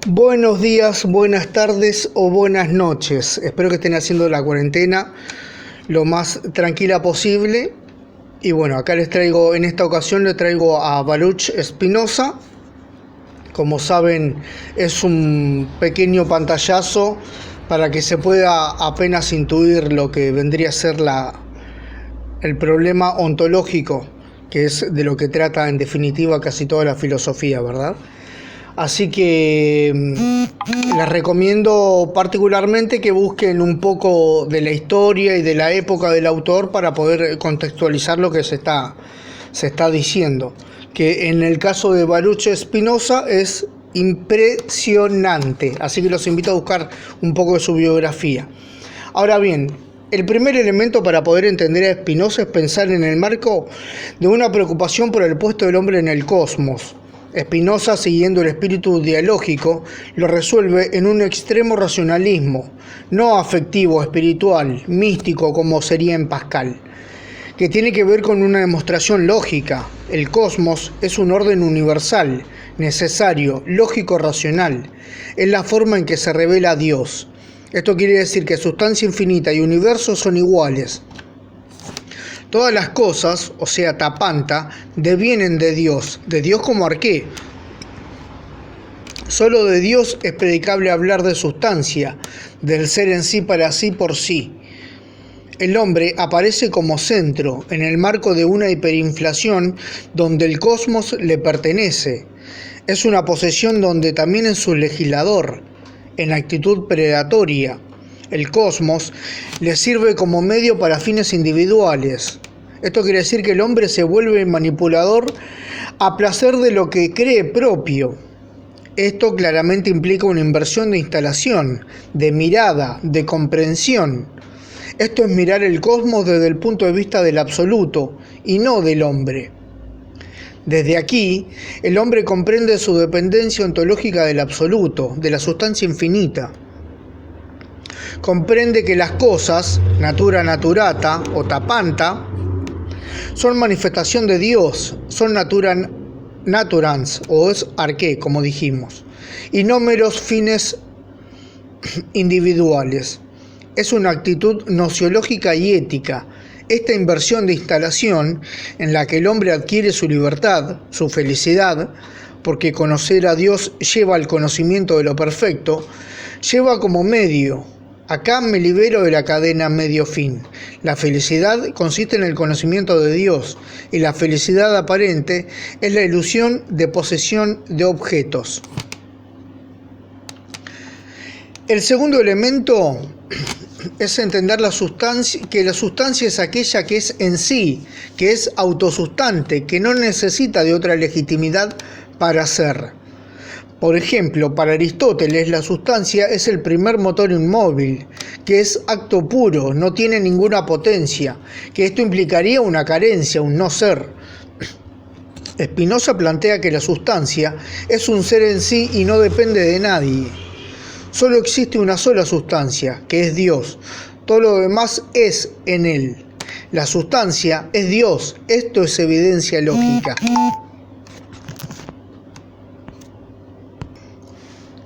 Buenos días, buenas tardes o buenas noches. Espero que estén haciendo la cuarentena lo más tranquila posible. Y bueno, acá en esta ocasión les traigo a Baruch Spinoza. Como saben, es un pequeño pantallazo para que se pueda apenas intuir lo que vendría a ser el problema ontológico, que es de lo que trata en definitiva casi toda la filosofía, ¿verdad? Así que les recomiendo particularmente que busquen un poco de la historia y de la época del autor para poder contextualizar lo que se está diciendo. Que en el caso de Baruch Spinoza es impresionante. Así que los invito a buscar un poco de su biografía. Ahora bien, el primer elemento para poder entender a Spinoza es pensar en el marco de una preocupación por el puesto del hombre en el cosmos. Spinoza, siguiendo el espíritu dialógico, lo resuelve en un extremo racionalismo, no afectivo, espiritual, místico como sería en Pascal, que tiene que ver con una demostración lógica. El cosmos es un orden universal, necesario, lógico, racional. Es la forma en que se revela Dios. Esto quiere decir que sustancia infinita y universo son iguales. Todas las cosas, o sea, tapanta, devienen de Dios como arqué. Solo de Dios es predicable hablar de sustancia, del ser en sí para sí por sí. El hombre aparece como centro, en el marco de una hiperinflación donde el cosmos le pertenece. Es una posesión donde también es su legislador, en actitud predatoria. El cosmos le sirve como medio para fines individuales. Esto quiere decir que el hombre se vuelve manipulador a placer de lo que cree propio. Esto claramente implica una inversión de instalación, de mirada, de comprensión. Esto es mirar el cosmos desde el punto de vista del absoluto y no del hombre. Desde aquí, el hombre comprende su dependencia ontológica del absoluto, de la sustancia infinita. Comprende que las cosas, natura naturata o tapanta, son manifestación de Dios, son naturans o es arqué, como dijimos, y no meros fines individuales. Es una actitud nociológica y ética. Esta inversión de instalación en la que el hombre adquiere su libertad, su felicidad, porque conocer a Dios lleva al conocimiento de lo perfecto, lleva como medio. Acá me libero de la cadena medio-fin. La felicidad consiste en el conocimiento de Dios y la felicidad aparente es la ilusión de posesión de objetos. El segundo elemento es entender que la sustancia es aquella que es en sí, que es autosustante, que no necesita de otra legitimidad para ser. Por ejemplo, para Aristóteles la sustancia es el primer motor inmóvil, que es acto puro, no tiene ninguna potencia, que esto implicaría una carencia, un no ser. Spinoza plantea que la sustancia es un ser en sí y no depende de nadie. Solo existe una sola sustancia, que es Dios. Todo lo demás es en él. La sustancia es Dios. Esto es evidencia lógica.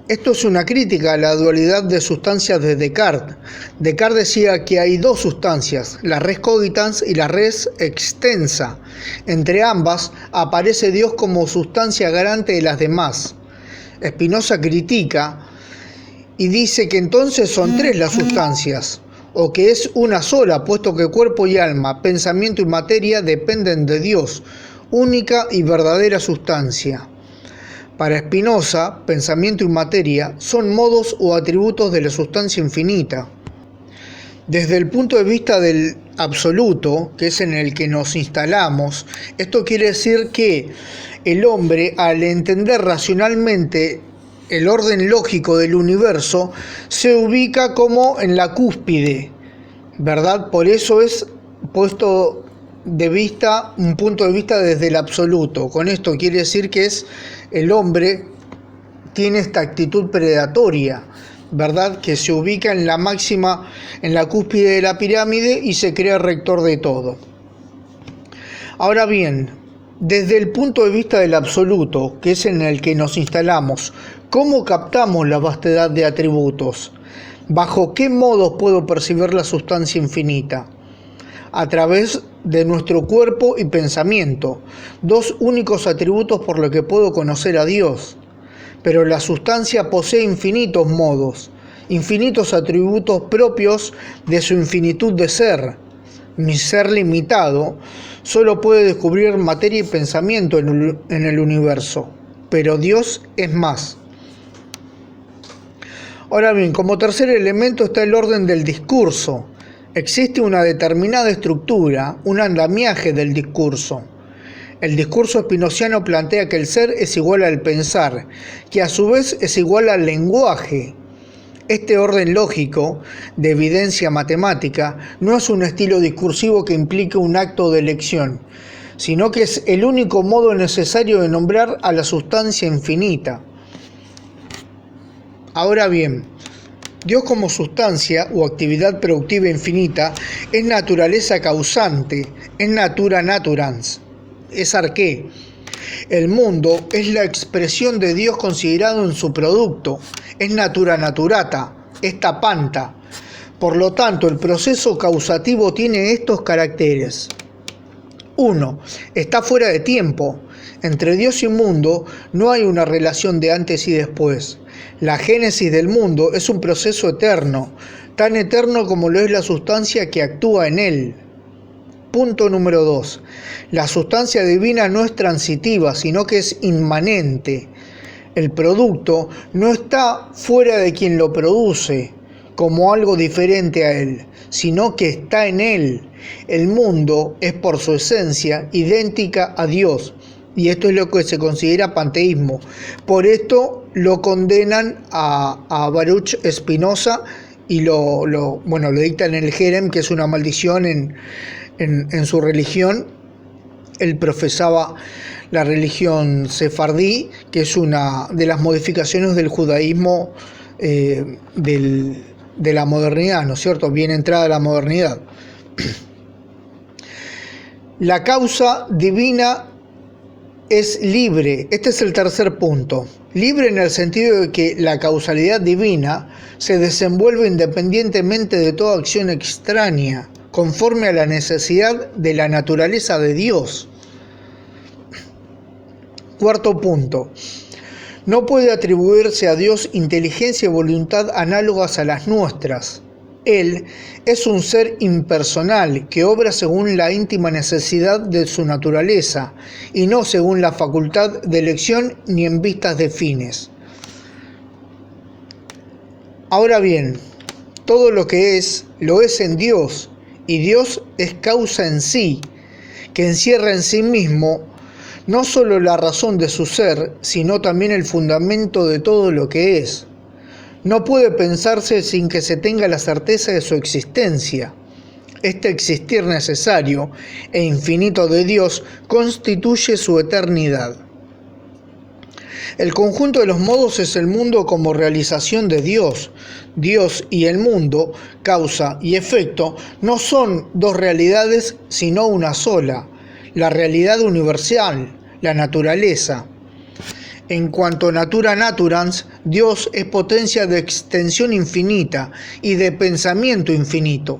Esto es una crítica a la dualidad de sustancias de Descartes. Descartes decía que hay dos sustancias, la res cogitans y la res extensa. Entre ambas aparece Dios como sustancia garante de las demás. Spinoza critica y dice que entonces son tres las sustancias, o que es una sola, puesto que cuerpo y alma, pensamiento y materia dependen de Dios, única y verdadera sustancia. Para Spinoza, pensamiento y materia son modos o atributos de la sustancia infinita. Desde el punto de vista del absoluto, que es en el que nos instalamos, esto quiere decir que el hombre, al entender racionalmente el orden lógico del universo, se ubica como en la cúspide, ¿verdad? Por eso es puesto de vista, un punto de vista desde el absoluto. Con esto quiere decir que el hombre tiene esta actitud predatoria, ¿verdad? Que se ubica en la máxima, en la cúspide de la pirámide y se cree rector de todo. Ahora bien, Desde el punto de vista del absoluto, que es en el que nos instalamos, ¿cómo captamos la vastedad de atributos? ¿Bajo qué modos puedo percibir la sustancia infinita? A través de nuestro cuerpo y pensamiento, dos únicos atributos por los que puedo conocer a Dios. Pero la sustancia posee infinitos modos, infinitos atributos propios de su infinitud de ser. Mi ser limitado solo puede descubrir materia y pensamiento en el universo, pero Dios es más. Ahora bien, como tercer elemento está el orden del discurso. Existe una determinada estructura, un andamiaje del discurso. El discurso spinociano plantea que el ser es igual al pensar, que a su vez es igual al lenguaje. Este orden lógico, de evidencia matemática, no es un estilo discursivo que implique un acto de elección, sino que es el único modo necesario de nombrar a la sustancia infinita. Ahora bien, Dios como sustancia o actividad productiva infinita es naturaleza causante, es natura naturans, es arqué. El mundo es la expresión de Dios considerado en su producto, es natura naturata, es tapanta. Por lo tanto, el proceso causativo tiene estos caracteres. 1. Está fuera de tiempo. Entre Dios y mundo no hay una relación de antes y después. La génesis del mundo es un proceso eterno, tan eterno como lo es la sustancia que actúa en él. Punto número 2. La sustancia divina no es transitiva, sino que es inmanente. El producto no está fuera de quien lo produce, como algo diferente a él, sino que está en él. El mundo es por su esencia idéntica a Dios, y esto es lo que se considera panteísmo. Por esto lo condenan a Baruch Spinoza y lo dictan en el Jerem, que es una maldición en su religión. Él profesaba la religión sefardí, que es una de las modificaciones del judaísmo de la modernidad, ¿no es cierto? Bien entrada la modernidad. La causa divina es libre. Este es el tercer punto. Libre en el sentido de que la causalidad divina se desenvuelve independientemente de toda acción extraña, conforme a la necesidad de la naturaleza de Dios. Cuarto punto. No puede atribuirse a Dios inteligencia y voluntad análogas a las nuestras. Él es un ser impersonal que obra según la íntima necesidad de su naturaleza y no según la facultad de elección ni en vistas de fines. Ahora bien, todo lo que es, lo es en Dios, y Dios es causa en sí, que encierra en sí mismo no solo la razón de su ser, sino también el fundamento de todo lo que es. No puede pensarse sin que se tenga la certeza de su existencia. Este existir necesario e infinito de Dios constituye su eternidad. El conjunto de los modos es el mundo como realización de Dios. Dios y el mundo, causa y efecto, no son dos realidades, sino una sola, la realidad universal, la naturaleza. En cuanto a natura naturans, Dios es potencia de extensión infinita y de pensamiento infinito.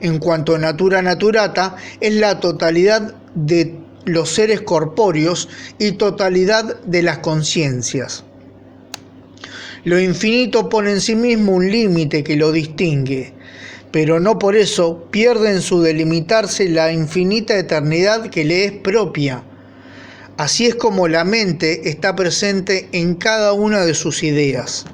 En cuanto a natura naturata, es la totalidad de los seres corpóreos y totalidad de las conciencias. Lo infinito pone en sí mismo un límite que lo distingue, pero no por eso pierde en su delimitarse la infinita eternidad que le es propia. Así es como la mente está presente en cada una de sus ideas.